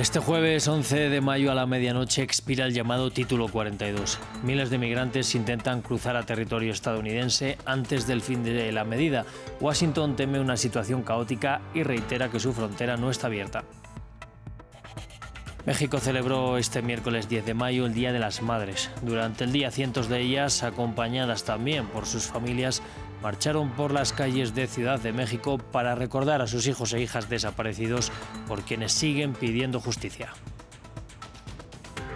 Este jueves 11 de mayo a la medianoche expira el llamado Título 42. Miles de migrantes intentan cruzar a territorio estadounidense antes del fin de la medida. Washington teme una situación caótica y reitera que su frontera no está abierta. México celebró este miércoles 10 de mayo el Día de las Madres. Durante el día, cientos de ellas, acompañadas también por sus familias, marcharon por las calles de Ciudad de México para recordar a sus hijos e hijas desaparecidos por quienes siguen pidiendo justicia.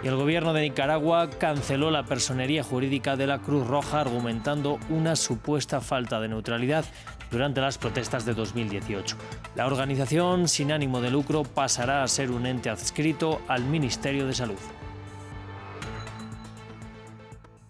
Y el gobierno de Nicaragua canceló la personería jurídica de la Cruz Roja argumentando una supuesta falta de neutralidad durante las protestas de 2018. La organización sin ánimo de lucro pasará a ser un ente adscrito al Ministerio de Salud.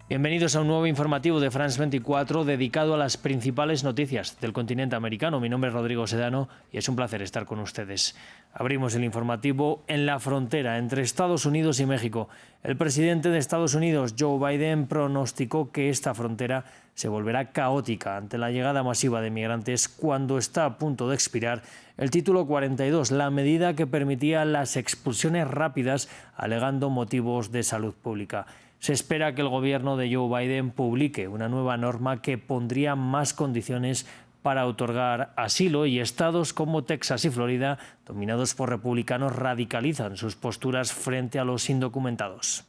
Bienvenidos a un nuevo informativo de France 24 dedicado a las principales noticias del continente americano. Mi nombre es Rodrigo Sedano y es un placer estar con ustedes. Abrimos el informativo en la frontera entre Estados Unidos y México. El presidente de Estados Unidos, Joe Biden, pronosticó que esta frontera se volverá caótica ante la llegada masiva de migrantes cuando está a punto de expirar el Título 42, la medida que permitía las expulsiones rápidas alegando motivos de salud pública. Se espera que el gobierno de Joe Biden publique una nueva norma que pondría más condiciones para otorgar asilo y estados como Texas y Florida, dominados por republicanos, radicalizan sus posturas frente a los indocumentados.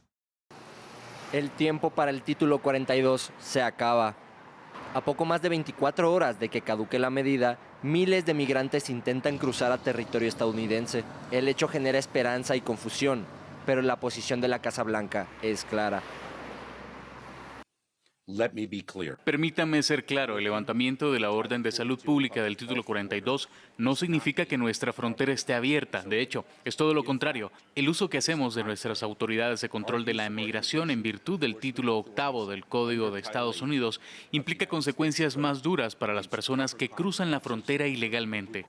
El tiempo para el Título 42 se acaba. A poco más de 24 horas de que caduque la medida, miles de migrantes intentan cruzar a territorio estadounidense. El hecho genera esperanza y confusión, pero la posición de la Casa Blanca es clara. Permítame ser claro, el levantamiento de la orden de salud pública del Título 42 no significa que nuestra frontera esté abierta. De hecho, es todo lo contrario. El uso que hacemos de nuestras autoridades de control de la inmigración en virtud del Título 8 del Código de Estados Unidos implica consecuencias más duras para las personas que cruzan la frontera ilegalmente.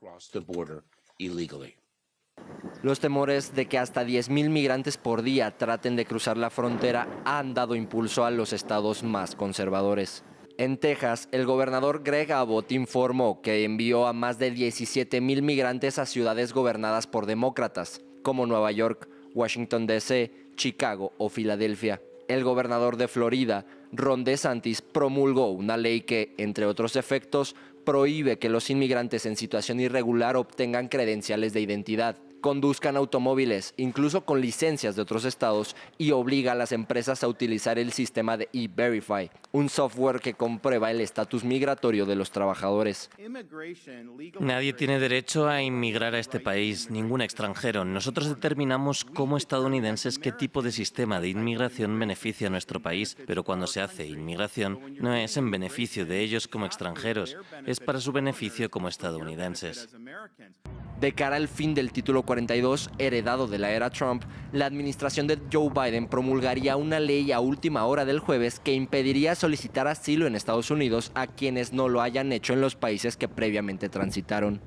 Los temores de que hasta 10,000 migrantes por día traten de cruzar la frontera han dado impulso a los estados más conservadores. En Texas, el gobernador Greg Abbott informó que envió a más de 17,000 migrantes a ciudades gobernadas por demócratas, como Nueva York, Washington D.C., Chicago o Filadelfia. El gobernador de Florida, Ron DeSantis, promulgó una ley que, entre otros efectos, prohíbe que los inmigrantes en situación irregular obtengan credenciales de identidad, conduzcan automóviles, incluso con licencias de otros estados, y obliga a las empresas a utilizar el sistema de E-Verify, un software que comprueba el estatus migratorio de los trabajadores. Nadie tiene derecho a inmigrar a este país, ningún extranjero. Nosotros determinamos como estadounidenses qué tipo de sistema de inmigración beneficia a nuestro país, pero cuando se hace inmigración no es en beneficio de ellos como extranjeros, es para su beneficio como estadounidenses. De cara al fin del Título 42, heredado de la era Trump, la administración de Joe Biden promulgaría una ley a última hora del jueves que impediría solicitar asilo en Estados Unidos a quienes no lo hayan hecho en los países que previamente transitaron.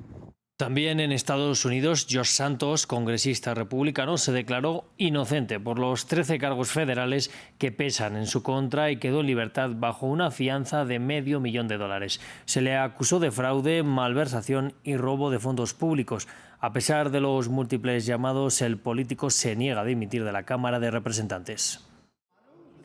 También en Estados Unidos, George Santos, congresista republicano, se declaró inocente por los 13 cargos federales que pesan en su contra y quedó en libertad bajo una fianza de $500,000. Se le acusó de fraude, malversación y robo de fondos públicos. A pesar de los múltiples llamados, el político se niega a dimitir de la Cámara de Representantes.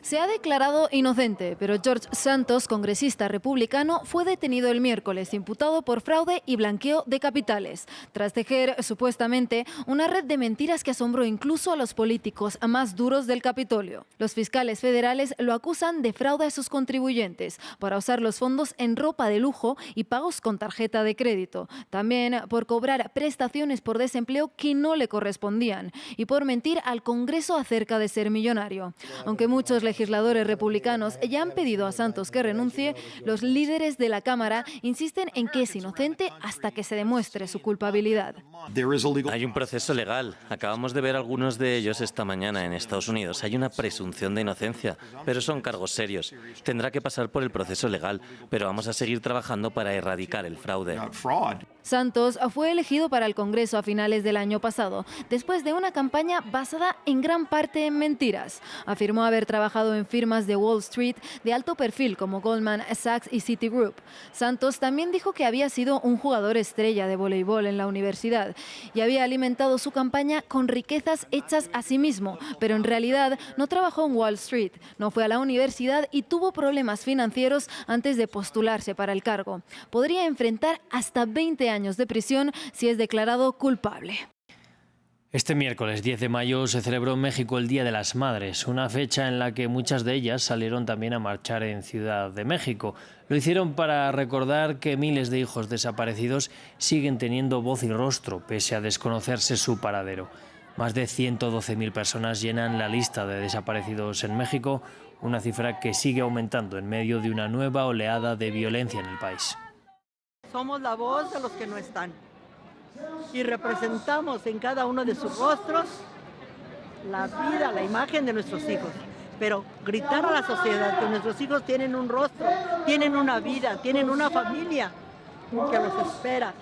Se ha declarado inocente, pero George Santos, congresista republicano, fue detenido el miércoles, imputado por fraude y blanqueo de capitales, tras tejer, supuestamente, una red de mentiras que asombró incluso a los políticos más duros del Capitolio. Los fiscales federales lo acusan de fraude a sus contribuyentes para usar los fondos en ropa de lujo y pagos con tarjeta de crédito, también por cobrar prestaciones por desempleo que no le correspondían y por mentir al Congreso acerca de ser millonario. Aunque muchos legisladores republicanos ya han pedido a Santos que renuncie, los líderes de la Cámara insisten en que es inocente hasta que se demuestre su culpabilidad. Hay un proceso legal. Acabamos de ver algunos de ellos esta mañana en Estados Unidos. Hay una presunción de inocencia, pero son cargos serios. Tendrá que pasar por el proceso legal, pero vamos a seguir trabajando para erradicar el fraude. Santos fue elegido para el Congreso a finales del año pasado, después de una campaña basada en gran parte en mentiras. Afirmó haber trabajado en firmas de Wall Street de alto perfil como Goldman Sachs y Citigroup. Santos también dijo que había sido un jugador estrella de voleibol en la universidad y había alimentado su campaña con riquezas hechas a sí mismo, pero en realidad no trabajó en Wall Street, no fue a la universidad y tuvo problemas financieros antes de postularse para el cargo. Podría enfrentar hasta 20 años de prisión si es declarado culpable. Este miércoles 10 de mayo se celebró en México el Día de las Madres, una fecha en la que muchas de ellas salieron también a marchar en Ciudad de México. Lo hicieron para recordar que miles de hijos desaparecidos siguen teniendo voz y rostro, pese a desconocerse su paradero. Más de 112.000 personas llenan la lista de desaparecidos en México, una cifra que sigue aumentando en medio de una nueva oleada de violencia en el país. Somos la voz de los que no están y representamos en cada uno de sus rostros la vida, la imagen de nuestros hijos. Pero gritar a la sociedad que nuestros hijos tienen un rostro, tienen una vida, tienen una familia que los espera,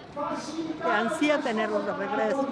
que ansía tenerlos de regreso.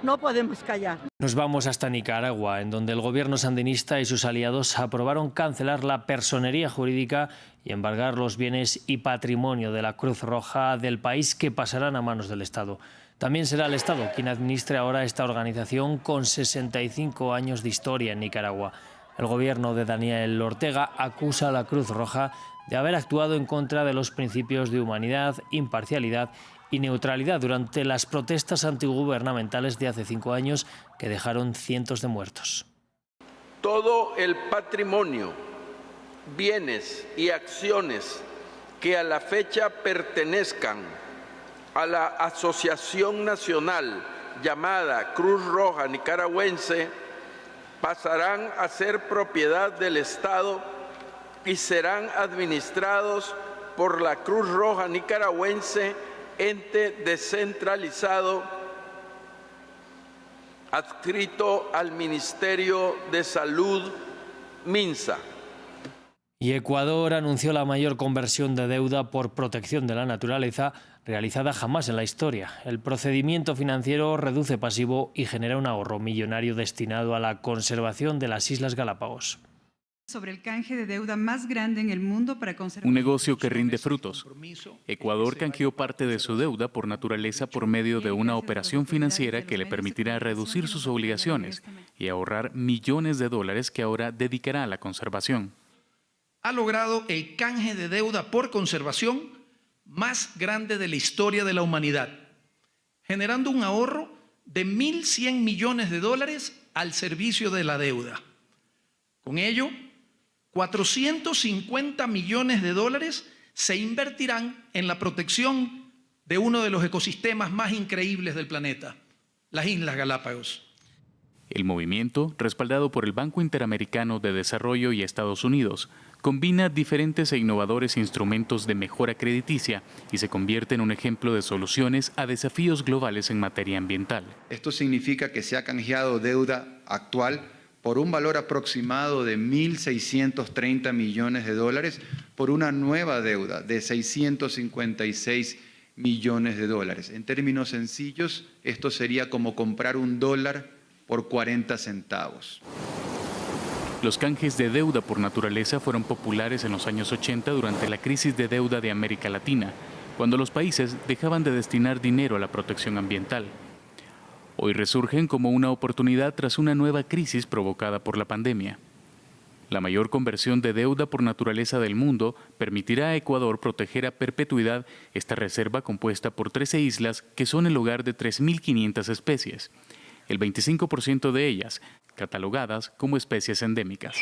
No podemos callar. Nos vamos hasta Nicaragua, en donde el gobierno sandinista y sus aliados aprobaron cancelar la personería jurídica y embargar los bienes y patrimonio de la Cruz Roja del país que pasarán a manos del Estado. También será el Estado quien administre ahora esta organización con 65 años de historia en Nicaragua. El gobierno de Daniel Ortega acusa a la Cruz Roja de haber actuado en contra de los principios de humanidad, imparcialidad y neutralidad durante las protestas antigubernamentales de hace 5 años que dejaron cientos de muertos. Todo el patrimonio, bienes y acciones que a la fecha pertenezcan a la Asociación Nacional llamada Cruz Roja Nicaragüense pasarán a ser propiedad del Estado y serán administrados por la Cruz Roja Nicaragüense, ente descentralizado adscrito al Ministerio de Salud, MINSA. Y Ecuador anunció la mayor conversión de deuda por protección de la naturaleza realizada jamás en la historia. El procedimiento financiero reduce pasivo y genera un ahorro millonario destinado a la conservación de las Islas Galápagos. Sobre el canje de deuda más grande en el mundo para conservar. Un negocio que rinde frutos. Ecuador canjeó parte de su deuda por naturaleza por medio de una operación financiera que le permitirá reducir sus obligaciones y ahorrar millones de dólares que ahora dedicará a la conservación. Ha logrado el canje de deuda por conservación más grande de la historia de la humanidad, generando un ahorro de 1.100 millones de dólares al servicio de la deuda. Con ello, 450 millones de dólares se invertirán en la protección de uno de los ecosistemas más increíbles del planeta, las Islas Galápagos. El movimiento, respaldado por el Banco Interamericano de Desarrollo y Estados Unidos, combina diferentes e innovadores instrumentos de mejora crediticia y se convierte en un ejemplo de soluciones a desafíos globales en materia ambiental. Esto significa que se ha canjeado deuda actual por un valor aproximado de 1.630 millones de dólares por una nueva deuda de 656 millones de dólares. En términos sencillos, esto sería como comprar un dólar por 40 centavos. Los canjes de deuda por naturaleza fueron populares en los años 80 durante la crisis de deuda de América Latina, cuando los países dejaban de destinar dinero a la protección ambiental. Hoy resurgen como una oportunidad tras una nueva crisis provocada por la pandemia. La mayor conversión de deuda por naturaleza del mundo permitirá a Ecuador proteger a perpetuidad esta reserva compuesta por 13 islas que son el hogar de 3.500 especies, el 25% de ellas catalogadas como especies endémicas.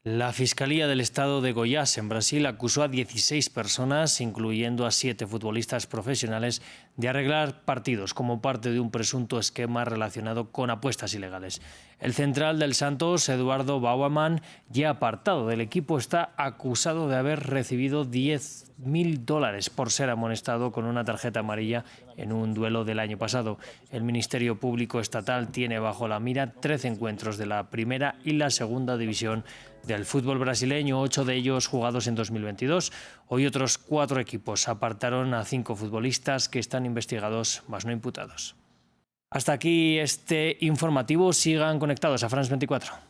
La Fiscalía del Estado de Goiás, en Brasil, acusó a 16 personas, incluyendo a 7 futbolistas profesionales, de arreglar partidos como parte de un presunto esquema relacionado con apuestas ilegales. El central del Santos, Eduardo Bauerman, ya apartado del equipo, está acusado de haber recibido $10.000 por ser amonestado con una tarjeta amarilla en un duelo del año pasado. El Ministerio Público Estatal tiene bajo la mira 13 encuentros de la primera y la segunda división del fútbol brasileño, 8 de ellos jugados en 2022. Hoy otros 4 equipos apartaron a 5 futbolistas que están investigados, mas no imputados. Hasta aquí este informativo. Sigan conectados a France 24.